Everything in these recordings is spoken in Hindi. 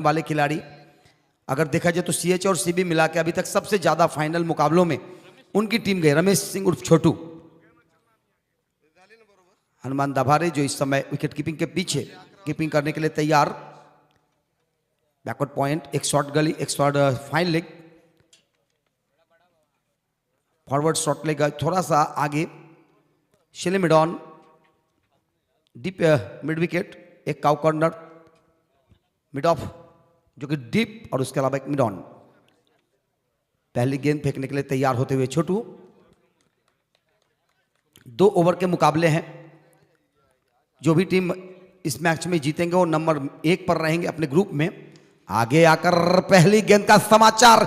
वाले खिलाड़ी अगर देखा जाए तो सीएच और सीबी मिला के अभी तक सबसे ज्यादा फाइनल मुकाबलों में उनकी टीम गई। रमेश सिंह उर्फ छोटू, हनुमान दभारे जो इस समय विकेट कीपिंग के पीछे कीपिंग करने के लिए तैयार। बैकवर्ड पॉइंट, एक शॉर्ट गली, एक short fine leg, forward short leg थोड़ा सा आगे। शिले मिडॉन डीप मिड विकेट, एक काउ कॉर्नर, मिड ऑफ जो कि डीप, और उसके अलावा एक मिड ऑन। पहली गेंद फेंकने के लिए तैयार होते हुए छोटू। 2 ओवर के मुकाबले हैं। जो भी टीम इस मैच में जीतेंगे वो नंबर 1 पर रहेंगे अपने ग्रुप में। आगे आकर पहली गेंद का समाचार,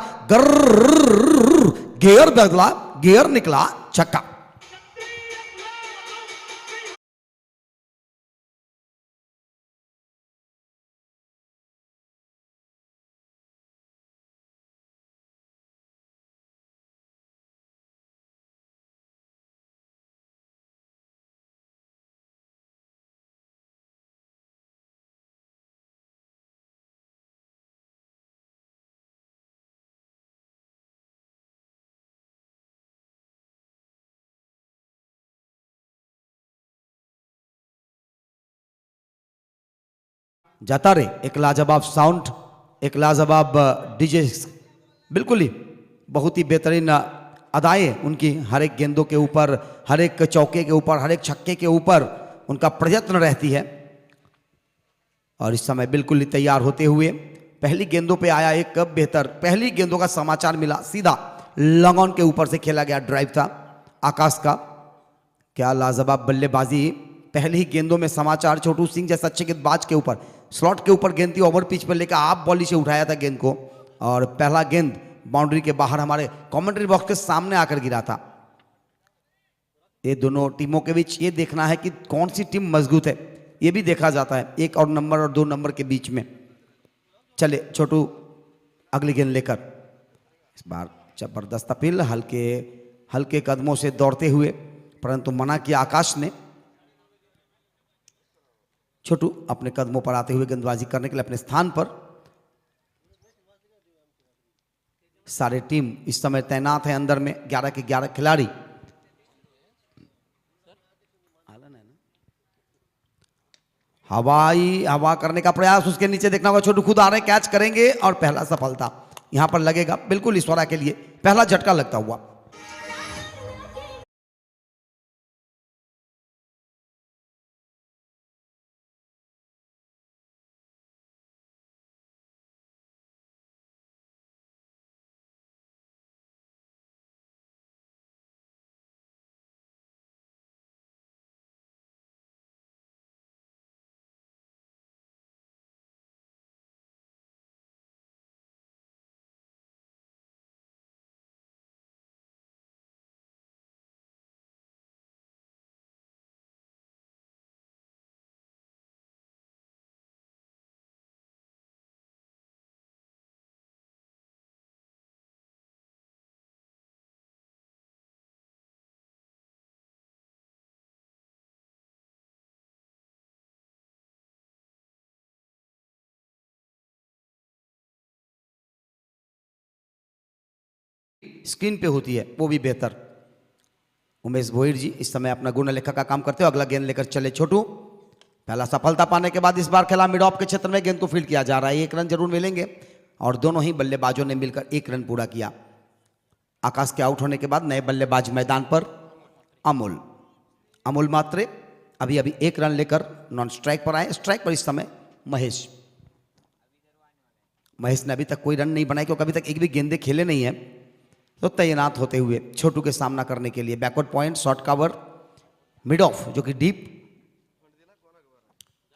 गियर बदला, गियर निकला, छक्का। जाता रे, एक लाजवाब साउंड, एक लाजवाब डीजे, बिल्कुल ही बहुत ही बेहतरीन अदाएं उनकी। हर एक गेंदों के ऊपर, हर एक चौके के ऊपर, हर एक छक्के के ऊपर उनका प्रयत्न रहती है। और इस समय बिल्कुल ही तैयार होते हुए पहली गेंदों पे आया एक बेहतर, पहली गेंदों का समाचार मिला, सीधा लॉन्ग ऑन के ऊपर से खेला गया ड्राइव था आकाश का। क्या लाजवाब बल्लेबाजी। पहली ही गेंदों में समाचार, छोटू सिंह जैसा अच्छे गेंदबाज के ऊपर, स्लॉट के ऊपर गेंद थी, ओवर पिच पर लेकर आप बॉली से उठाया था गेंद को, और पहला गेंद बाउंड्री के बाहर हमारे कमेंट्री बॉक्स के सामने आकर गिरा था। ये दोनों टीमों के बीच ये देखना है कि कौन सी टीम मजबूत है, ये भी देखा जाता है 1 और नंबर और 2 नंबर के बीच में। चले छोटू अगली गेंद लेकर, इस बार जबरदस्त अपील, हल्के हल्के कदमों से दौड़ते हुए, परंतु मना किया आकाश ने। छोटू अपने कदमों पर आते हुए गेंदबाजी करने के लिए अपने स्थान पर। सारे टीम इस समय तैनात है अंदर में, 11 के 11 खिलाड़ी। हवा करने का प्रयास, उसके नीचे देखना होगा, छोटू खुद आ रहे, कैच करेंगे और पहला सफलता यहां पर लगेगा, बिल्कुल ईश्वरा के लिए पहला झटका लगता हुआ। स्क्रीन पे होती है वो भी बेहतर। उमेश भोईर जी इस समय अपना गुण लेखक का काम करते हो। अगला गेंद लेकर चले छोटू। पहला सफलता पाने के बाद इस बार खेला मिड ऑफ के क्षेत्र में, गेंद को फील्ड किया जा रहा है, 1 रन जरूर मिलेंगे, और दोनों ही बल्लेबाजों ने मिलकर 1 रन पूरा किया। आकाश के आउट होने के बाद नए बल्लेबाज मैदान पर, अमोल मात्रे अभी 1 रन लेकर नॉन स्ट्राइक पर आए। स्ट्राइक पर इस समय महेश ने अभी तक कोई रन नहीं बनाए, क्योंकि अभी तक एक भी गेंदे खेले नहीं है, तो तैनात होते हुए छोटू के सामना करने के लिए backward point, short cover, mid of जो कि डीप,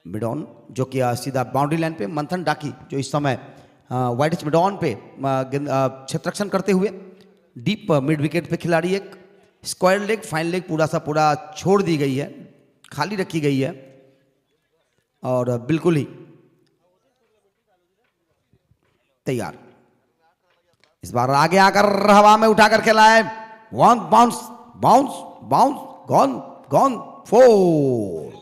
मिड ऑन जो कि सीधा बाउंड्री लाइन पे, मंथन डाकी जो इस समय वाइड एच मिड ऑन पे क्षेत्ररक्षण करते हुए, डीप मिड विकेट पे खिलाड़ी, एक स्क्वायर लेग, फाइन लेग पूरा सा पूरा छोड़ दी गई है, खाली रखी गई है, और बिल्कुल ही तैयार। इस बार आगे आकर हवा में उठाकर खेला है, bounce bounce bounce, gone gone 4।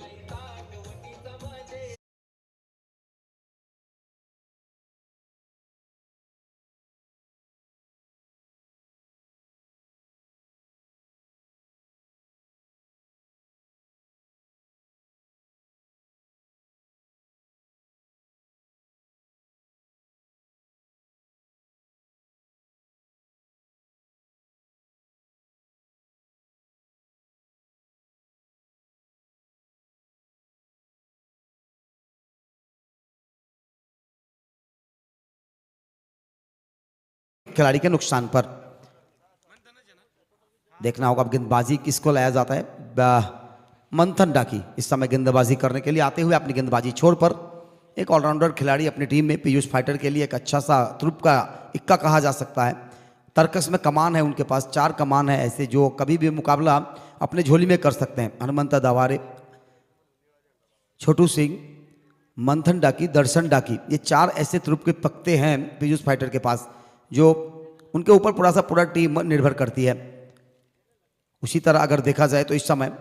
खिलाड़ी के नुकसान पर। देखना होगा अब गेंदबाजी किसको लाया जाता है। मंथन डाकी इस समय गेंदबाजी करने के लिए आते हुए अपनी गेंदबाजी छोड़ पर एक ऑलराउंडर खिलाड़ी अपनी टीम में पीयूष फाइटर के लिए एक अच्छा सा तुरुप का इक्का कहा जा सकता है। तर्कस में कमान है उनके पास, 4 कमान है ऐसे जो कभी भी मुकाबला अपने झोली में कर सकते हैं। हनुमंत दावारे, छोटू सिंह, मंथन डाकी, दर्शन डाकी, ये 4 ऐसे तुरुप के पत्ते हैं पीयूष फाइटर के पास जो उनके ऊपर पूरा टीम निर्भर करती है। उसी तरह अगर देखा जाए तो इस समय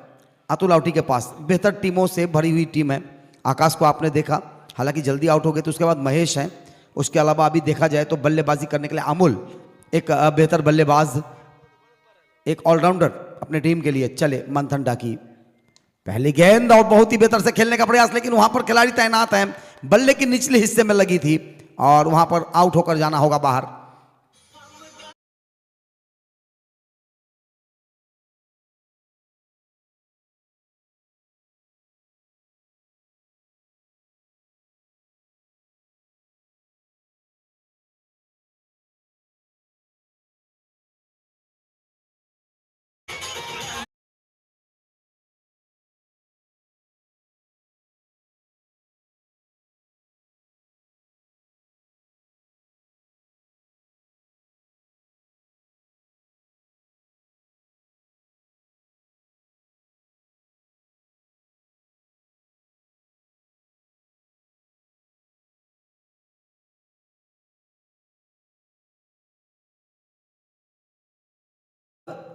अतुल आउटी के पास बेहतर टीमों से भरी हुई टीम है। आकाश को आपने देखा, हालांकि जल्दी आउट हो गए, तो उसके बाद महेश हैं। उसके अलावा अभी देखा जाए तो बल्लेबाजी करने के लिए अमूल एक बेहतर बल्लेबाज, एक ऑलराउंडर अपने टीम के लिए। चले मंथन डाकी, पहली गेंद और बहुत ही बेहतर से खेलने का प्रयास, लेकिन वहां पर खिलाड़ी तैनात हैं, बल्ले के निचले हिस्से में लगी थी और वहां पर आउट होकर जाना होगा बाहर।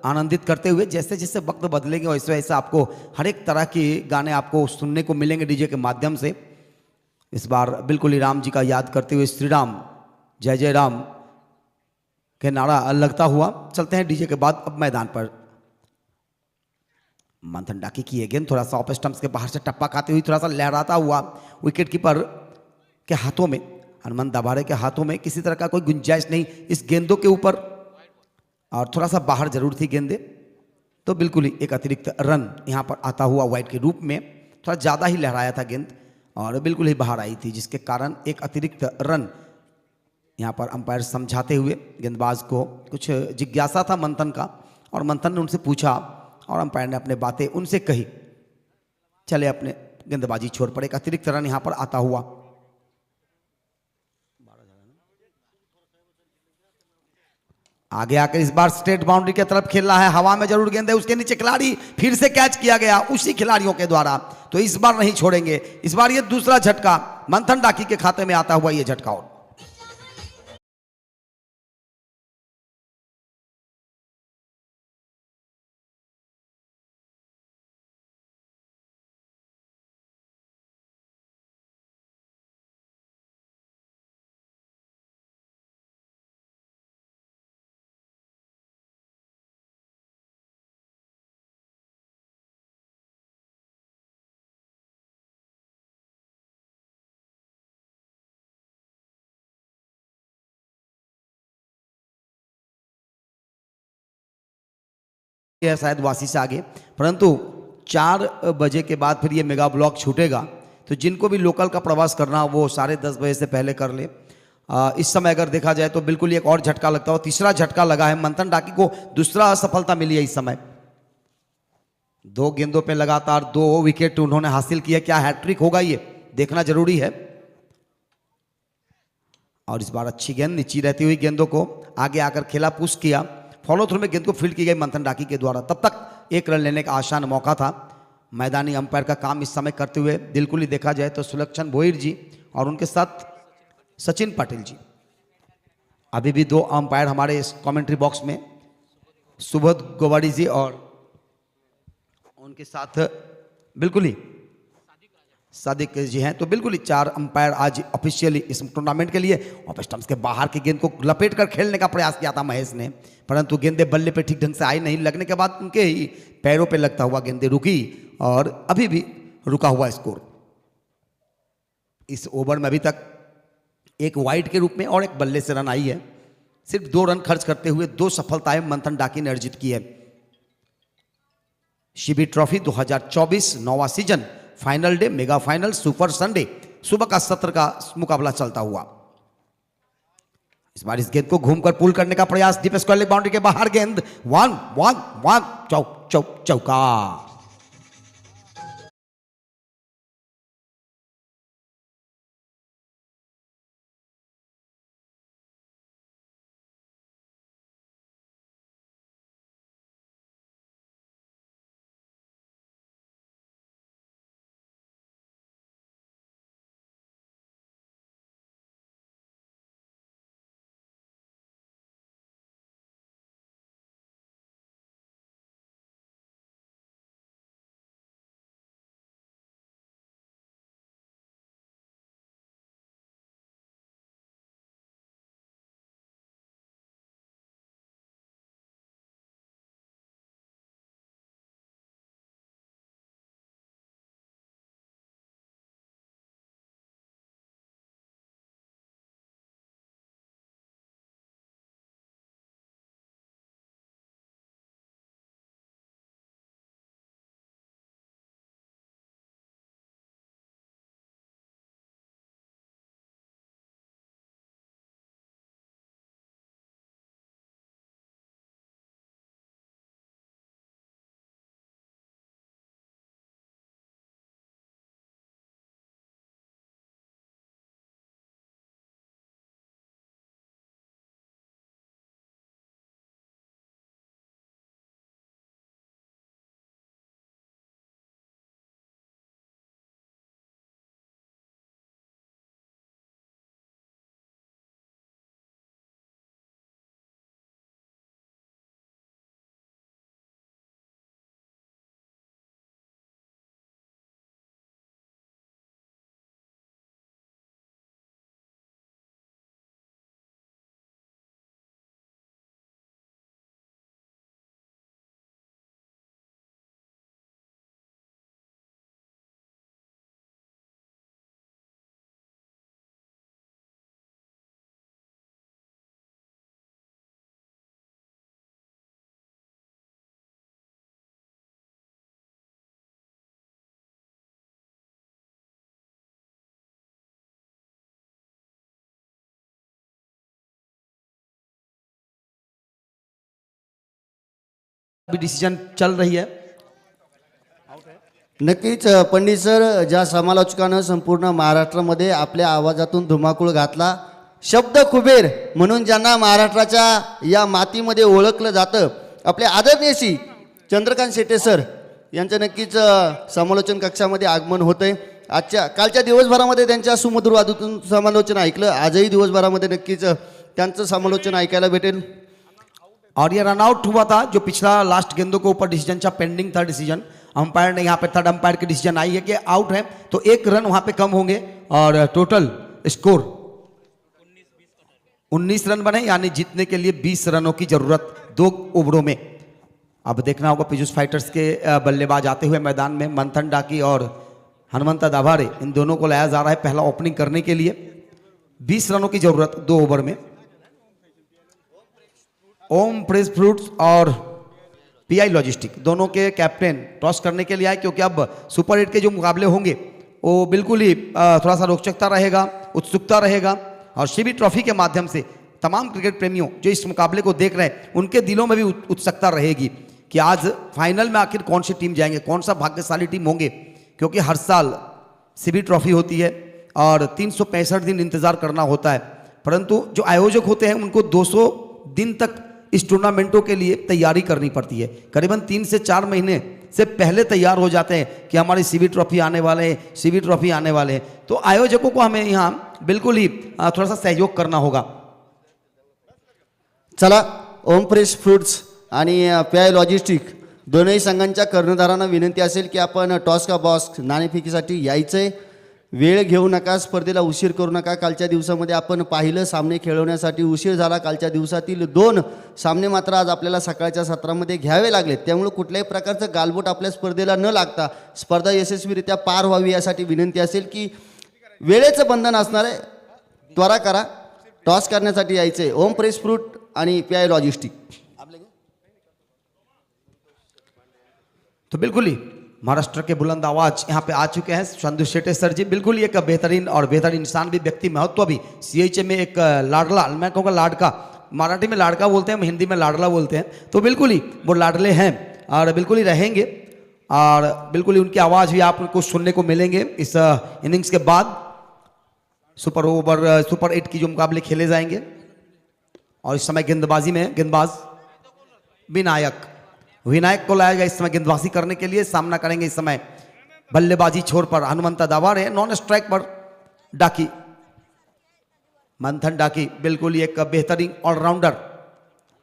आनंदित करते हुए जैसे जैसे वक्त बदलेंगे वैसे वैसे आपको हर एक तरह के गाने आपको सुनने को मिलेंगे डीजे के माध्यम से। इस बार बिल्कुल ही राम जी का याद करते हुए श्री राम जय जय राम के नारा लगता हुआ चलते हैं डीजे के बाद अब मैदान पर। मंथन डाकी की गेंद थोड़ा सा ऑफ स्टंप्स के बाहर से टप्पा खाते हुई थोड़ा सा लहराता हुआ विकेट कीपर के हाथों में, हनुमंत दाभारे के हाथों में किसी तरह का कोई गुंजाइश नहीं इस गेंदों के ऊपर, और थोड़ा सा बाहर जरूर थी गेंदे, तो बिल्कुल ही एक अतिरिक्त रन यहाँ पर आता हुआ वाइड के रूप में। थोड़ा ज़्यादा ही लहराया था गेंद और बिल्कुल ही बाहर आई थी, जिसके कारण एक अतिरिक्त रन यहाँ पर अंपायर समझाते हुए गेंदबाज को कुछ जिज्ञासा था मंथन का, और मंथन ने उनसे पूछा और अंपायर ने अपने बातें उनसे कही। चले अपने गेंदबाजी छोड़ पर एक अतिरिक्त रन यहाँ पर आता हुआ। आगे आकर इस बार स्ट्रेट बाउंड्री की तरफ खेल रहा है, हवा में जरूर गेंद है, उसके नीचे खिलाड़ी फिर से कैच किया गया उसी खिलाड़ियों के द्वारा, तो इस बार नहीं छोड़ेंगे। इस बार ये दूसरा झटका मंथन डाकी के खाते में आता हुआ ये झटका। और है शायद वासी से आगे, परंतु 4 बजे के बाद फिर ये मेगा ब्लॉक छूटेगा, तो जिनको भी लोकल का प्रवास करना वो 10:30 बजे से पहले कर ले। इस समय अगर देखा जाए तो बिल्कुल एक और झटका लगता हो, तीसरा झटका लगा है मंथन डाकी को, दूसरा असफलता मिली है इस समय। 2 गेंदों पे लगातार 2 विकेट उन्होंने हासिल किया, क्या हैट्रिक होगा ये देखना जरूरी है। और इस बार अच्छी गेंद नीची रहती हुई गेंदों को आगे आकर खेला, पुश किया, फॉलो थ्रू में गेंद को फील्ड की गई मंथन डाकी के द्वारा। तब तक 1 रन लेने का आसान मौका था। मैदानी अंपायर का काम इस समय करते हुए बिल्कुल ही देखा जाए तो सुलक्षण भोईर जी और उनके साथ सचिन पाटिल जी। अभी भी 2 अंपायर हमारे इस कमेंट्री बॉक्स में, सुबोध गोवाड़ी जी और उनके साथ बिल्कुल ही सादिक जी हैं। तो बिल्कुल ही 4 अंपायर आज ऑफिशियली इस टूर्नामेंट के लिए ऑफ स्टंप्स के बाहर की गेंद को लपेट कर खेलने का प्रयास किया था महेश ने, परंतु गेंदें बल्ले पे ठीक ढंग से आई नहीं, लगने के बाद उनके ही पैरों पे लगता हुआ गेंदें रुकी और अभी भी रुका हुआ स्कोर। इस ओवर में अभी तक 1 वाइड के रूप में और 1 बल्ले से रन आई है। सिर्फ 2 रन खर्च करते हुए 2 सफलताएं मंथन डाकी ने अर्जित की है। शिबी ट्रॉफी 2024 9वां season, final day, mega final, super Sunday, सुबह का सत्र का मुकाबला चलता हुआ। इस बार इस गेंद को घूमकर पुल करने का प्रयास, डीप स्क्वायर लेग बाउंड्री के बाहर गेंद, वन वन वन, चौका। भी डिसिजन चल रही है। नक्कीच पंडित सर, ज्या समालोचकानं संपूर्ण महाराष्ट्रामध्ये आपल्या आवाजातून धुमाकूळ घातला, शब्द कुबेर म्हणून ज्यांना महाराष्ट्राच्या या मातीमध्ये ओळखलं जातं, आपले आदरणीय श्री चंद्रकांत शेटे सर यांचं नक्कीच समालोचन कक्षामध्ये आगमन होतंय। कालच्या दिवसभरामध्ये त्यांच्या सुमधुर वादूतून समालोचन ऐकलं, आजही दिवसभरामध्ये नक्कीच त्यांचं समालोचन ऐकायला भेटेल। और ये रन आउट हुआ था, जो पिछला लास्ट गेंदों के ऊपर डिसीजन था, पेंडिंग था डिसीजन। अंपायर ने यहाँ पे थर्ड अंपायर की डिसीजन आई है कि आउट है, तो एक रन वहां पे कम होंगे और टोटल स्कोर 19 रन बने, यानी जीतने के लिए 20 रनों की जरूरत 2 ओवरों में। अब देखना होगा पीयूष फाइटर्स के बल्लेबाज आते हुए मैदान में, मंथन डाकी और हनुमंता दाभारे, इन दोनों को लाया जा रहा है पहला ओपनिंग करने के लिए। 20 रनों की जरूरत 2 ओवर में। ओम प्रेस फ्रूट्स और पीआई लॉजिस्टिक दोनों के कैप्टन टॉस करने के लिए आए, क्योंकि अब सुपर 8 के जो मुकाबले होंगे वो बिल्कुल ही थोड़ा सा रोचकता रहेगा, उत्सुकता रहेगा, और शिवी ट्रॉफी के माध्यम से तमाम क्रिकेट प्रेमियों जो इस मुकाबले को देख रहे हैं उनके दिलों में भी उत्सुकता रहेगी कि आज फाइनल में आखिर कौन सी टीम जाएंगे, कौन सा भाग्यशाली टीम होंगे। क्योंकि हर साल शिवी ट्रॉफी होती है और 365 दिन इंतजार करना होता है, परंतु जो आयोजक होते हैं उनको 200 दिन तक इस टूर्नामेंटों के लिए तैयारी करनी पड़ती है। करीबन 3 से 4 महीने से पहले तैयार हो जाते हैं कि हमारी सीवी ट्रॉफी आने वाले हैं, सीवी ट्रॉफी आने वाले हैं। तो आयोजकों को हमें यहाँ बिल्कुल ही थोड़ा सा सहयोग करना होगा। चला, ओम प्रेस फ्रूट्स आणि पीआय लॉजिस्टिक दोनही संघांच्या कर्णधारांना विनंती असेल की आपण टॉस का बॉक्स नाणेफेकीसाठी यायचंय, वेळ घेऊ नका, स्पर्धेला उशीर करू नका। कालच्या दिवसामध्ये आपण पाहिलं सामने खेळवण्यासाठी उशीर झाला, कालच्या दिवसातील 2 सामने मात्र आज आपल्याला सकाळच्या सत्रामध्ये घ्यावे लागले, त्यामुळे कुठल्याही प्रकारचं गालबोट आपल्या स्पर्धेला न लागता स्पर्धा यशस्वीरित्या पार व्हावी यासाठी विनंती असेल की वेळेचं बंधन असणार आहे, त्वरा करा, टॉस करण्यासाठी यायचंय। ओम प्रेस फ्रूट आणि पीआय लॉजिस्टिक। तो बिल्कुल ही महाराष्ट्र के बुलंद आवाज यहाँ पे आ चुके हैं चंदू शेट्टी सर जी। बिल्कुल ही एक बेहतरीन और बेहतरीन इंसान भी, व्यक्ति, महत्व भी, सीएचए में एक लाडला, मैं कहूँगा लाडका, मराठी में लाड़का बोलते हैं, हम हिंदी में लाडला बोलते हैं, तो बिल्कुल ही वो लाडले हैं और बिल्कुल ही रहेंगे और बिल्कुल ही उनकी आवाज़ भी आपको सुनने को मिलेंगे इस इनिंग्स के बाद। सुपर 8 की जो मुकाबले खेले जाएंगे और इस समय गेंदबाजी में गेंदबाज विनायक को लाया गया इस समय गेंदबाजी करने के लिए। सामना करेंगे इस समय बल्लेबाजी छोर पर हनुमंता दावारे, नॉन स्ट्राइक पर डाकी, मंथन डाकी, बिल्कुल ही एक बेहतरीन ऑलराउंडर,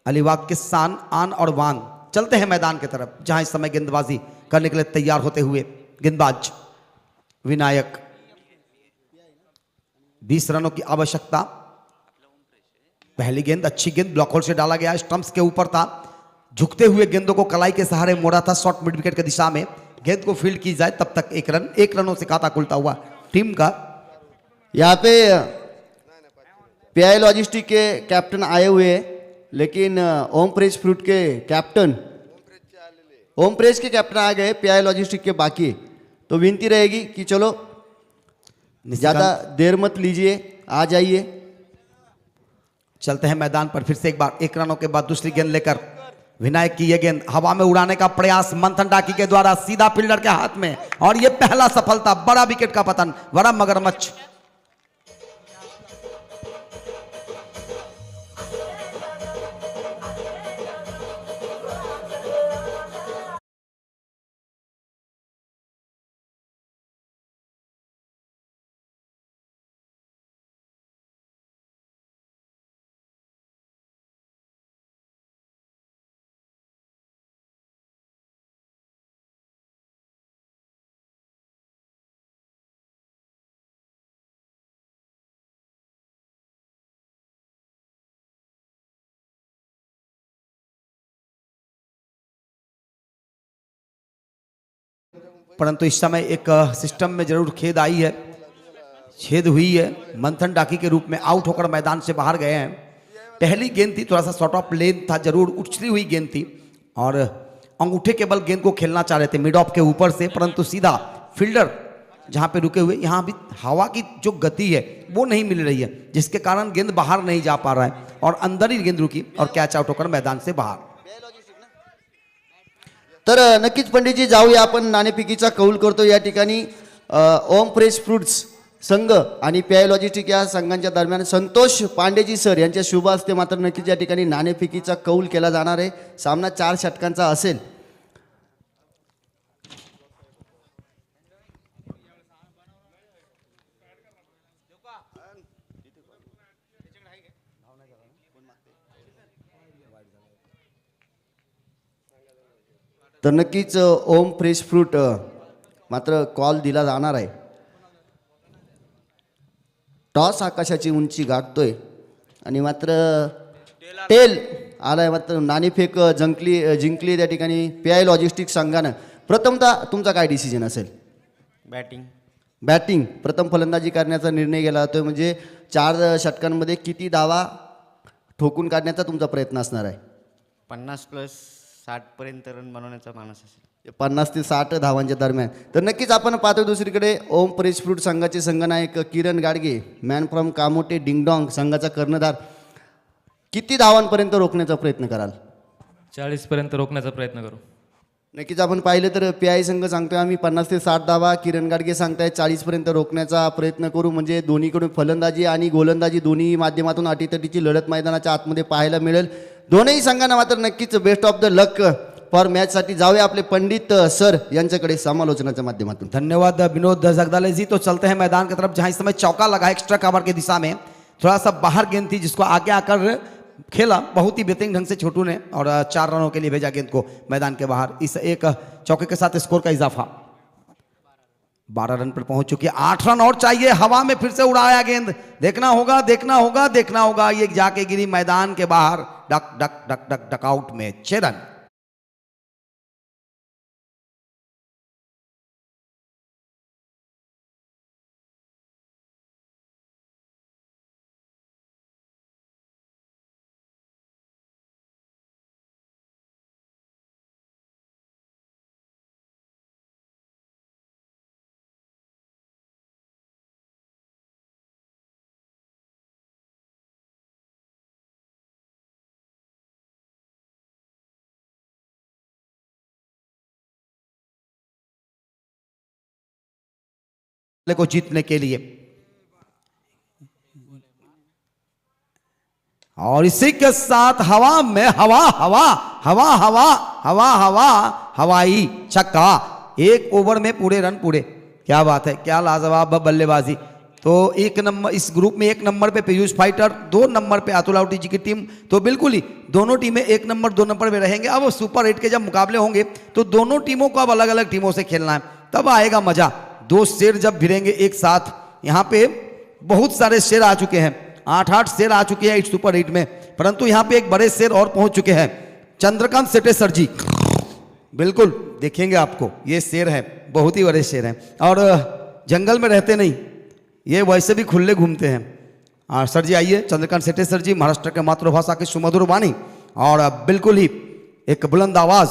अलीबाग के शान, आन और वान। चलते हैं मैदान की तरफ जहां इस समय गेंदबाजी करने के लिए तैयार होते हुए गेंदबाज विनायक। 20 रनों की आवश्यकता। पहली गेंद अच्छी गेंद ब्लॉक होल से डाला गया, स्टंप्स के ऊपर था, झुकते हुए गेंदों को कलाई के सहारे मोड़ा था शॉर्ट मिड विकेट की दिशा में। गेंद को फील्ड की जाए तब तक एक रनों से खाता खुलता हुआ टीम का। यहाँ पे पीआई लॉजिस्टिक के कैप्टन आए हुए हैं, लेकिन ओम प्रेस फ्रूट के कैप्टन आ गए, पीआई लॉजिस्टिक के बाकी। तो विनती रहेगी कि चलो ज़्यादा देर मत लीजिए, आ जाइए। चलते हैं मैदान पर फिर से एक बार। 1 रनों के बाद दूसरी गेंद लेकर विनायक की यह गेंद हवा में उड़ाने का प्रयास मंथन डाकी के द्वारा सीधा फील्डर के हाथ में, और यह पहला सफलता, बड़ा विकेट का पतन, बड़ा मगरमच्छ। परंतु इस समय एक सिस्टम में जरूर खेद आई है, छेद हुई है। मंथन डाकी के रूप में आउट होकर मैदान से बाहर गए हैं। पहली गेंद थी, थोड़ा सा शॉर्ट ऑफ लेन था, जरूर उछली हुई गेंद थी और अंगूठे के बल गेंद को खेलना चाह रहे थे मिड ऑफ के ऊपर से, परंतु सीधा फील्डर जहां पे रुके हुए, यहां भी हवा की जो गति है वो नहीं मिल रही है, जिसके कारण गेंद बाहर नहीं जा पा रहा है और अंदर ही गेंद रुकी और कैच आउट होकर मैदान से बाहर। तर नक्कीच पंडितजी जाऊया आपण नाणेफेकीचा कौल करतो या ठिकाणी। ओम प्रेस फ्रूट्स संघ आणि पीआय लॉजिस्टिक या संघांच्या दरम्यान संतोष पांडेजी सर यांच्या शुभ हस्ते मात्र नक्कीच या ठिकाणी नाणेफेकीचा कौल केला जाणार आहे। सामना 4 षटकांचा असेल। तर नक्कीच ओम फ्रेश फ्रूट मात्र कॉल दिला जाणार आहे। टॉस आकाशाची उंची गाठतोय आणि मात्र टेल आलाय, मात्र नाणेफेक जिंकली त्या ठिकाणी पीआय लॉजिस्टिक संघानं। प्रथमतः तुमचा काय डिसिजन असेल? बॅटिंग प्रथम फलंदाजी करण्याचा निर्णय घेतला जातोय, म्हणजे 4 षटकांमध्ये किती धावा ठोकून काढण्याचा तुमचा प्रयत्न असणार आहे? 50+60 पर्यंत रन बनवण्याचा मानस असेल। 50 ते 60 धावांच्या दरम्यान। तर नक्कीच आपण पाहतो दुसरीकडे ओम प्रेस फ्रूट संघाचे संघनायक किरण Gadge, man from Kamothe ding-dong संघाचा कर्णधार, किती धावांपर्यंत रोखण्याचा प्रयत्न कराल? 40 पर्यंत रोखण्याचा प्रयत्न करू। नक्कीच आपण पाहिलं तर पीआय संघ सांगतोय आम्ही 50 ते 60 धावा, किरण गाडगे सांगताय 40 पर्यंत रोखण्याचा प्रयत्न करू, म्हणजे दोन्हीकडून फलंदाजी आणि गोलंदाजी दोन्ही माध्यमातून अटीतटीची लढत मैदानाच्या आतमध्ये पाहायला मिळेल। दोनही संघांना मात्र नक्कीच best of the luck for match साठी जाऊया आपले पंडित सर यांच्याकडे समालोचनाच्या माध्यमातून। धन्यवाद विनोद जगदाले जी। तो चलते हैं मैदान की तरफ जहां इस समय चौका लगा एक्स्ट्रा कवर की दिशा में, थोड़ा सा बाहर गेंद थी जिसको आगे आकर खेला बहुत ही बेहतरीन ढंग से छोटू ने और 4 रनों के लिए भेजा गेंद को मैदान के बाहर। इस एक चौके के साथ स्कोर का इजाफा 12 रन पर पहुंच चुकी है। 8 रन और चाहिए। हवा में फिर से उड़ाया गेंद, देखना होगा ये जाके गिरी मैदान के बाहर, duck duck duck duck duck out में 6 रन। को जीतने के लिए। और इसी के साथ हवा में हवा हवा हवा हवा हवा हवा हवाई छक्का। 1 ओवर में पूरे रन पूरे। क्या बात है, क्या लाजवाब बल्लेबाजी। तो 1 नंबर इस ग्रुप में 1 नंबर पे पीयूष फाइटर, 2 नंबर पे अतुल आउटी जी की टीम। तो बिल्कुल ही दोनों टीमें 1 नंबर 2 नंबर पे रहेंगे। अब सुपर 8 के जब मुकाबले होंगे तो दोनों टीमों को अब अलग अलग टीमों से खेलना है, तब आएगा मजा। 2 शेर जब भिड़ेंगे एक साथ। यहाँ पे बहुत सारे शेर आ चुके हैं, 8 शेर आ चुके हैं इस सुपर 8 में, परंतु यहाँ पे एक बड़े शेर और पहुंच चुके हैं, चंद्रकांत सेटेसर जी। बिल्कुल देखेंगे आपको, ये शेर है, बहुत ही बड़े शेर हैं और जंगल में रहते नहीं, ये वैसे भी खुले घूमते हैं। और सर जी आइए, चंद्रकांत सेटेसर जी, महाराष्ट्र के मातृभाषा की सुमधुर वाणी और बिल्कुल ही एक बुलंद आवाज